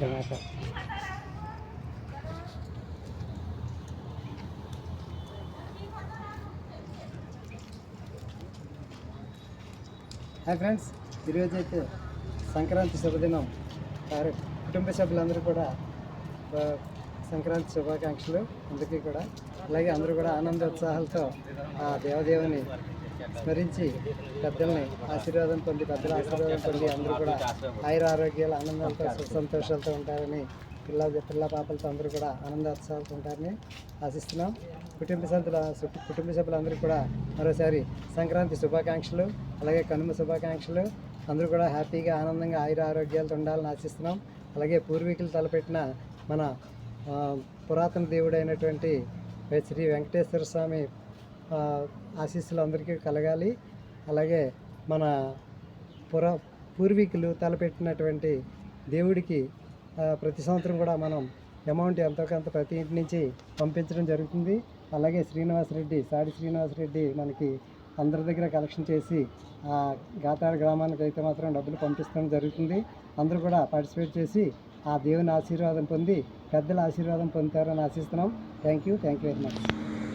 Hi friends, ఈరోజు అయితే సంక్రాంతి శుభదినం. కుటుంబ సభ్యులందరూ కూడా సంక్రాంతి శుభాకాంక్షలు అందరికీ కూడా. అలాగే అందరూ కూడా ఆనందోత్సాహాలతో ఆ దేవదేవుని స్మరించి పెద్దల్ని ఆశీర్వాదం పొంది అందరూ కూడా ఆయుర ఆరోగ్యాలు ఆనందాలతో సుఖ సంతోషాలతో ఉంటారని పిల్ల పాపలతో అందరూ కూడా ఆనందోత్సాహాలతో ఉంటారని ఆశిస్తున్నాం. కుటుంబ సభ్యులందరూ కూడా మరోసారి సంక్రాంతి శుభాకాంక్షలు, అలాగే కనుమ శుభాకాంక్షలు. అందరూ కూడా హ్యాపీగా ఆనందంగా ఆయుర ఆరోగ్యాలతో ఉండాలని ఆశిస్తున్నాం. అలాగే పూర్వీకులు తలపెట్టిన మన పురాతన దేవుడైనటువంటి శ్రీ వెంకటేశ్వర స్వామి ఆశీస్సులు అందరికీ కలగాలి. అలాగే మన పూర్వీకులు తలపెట్టినటువంటి దేవుడికి ప్రతి సంవత్సరం కూడా మనం అమౌంట్ ఎంతో కొంత ప్రతి ఇంటి నుంచి పంపించడం జరుగుతుంది. అలాగే సాడి శ్రీనివాసరెడ్డి మనకి అందరి దగ్గర కలెక్షన్ చేసి గాతాడు గ్రామానికి అయితే మాత్రం డబ్బులు పంపిస్తడం జరుగుతుంది. అందరూ కూడా పార్టిసిపేట్ చేసి ఆ దేవుని ఆశీర్వాదం పొంది పెద్దల ఆశీర్వాదం పొందుతారని ఆశిస్తున్నాం. Thank you very much.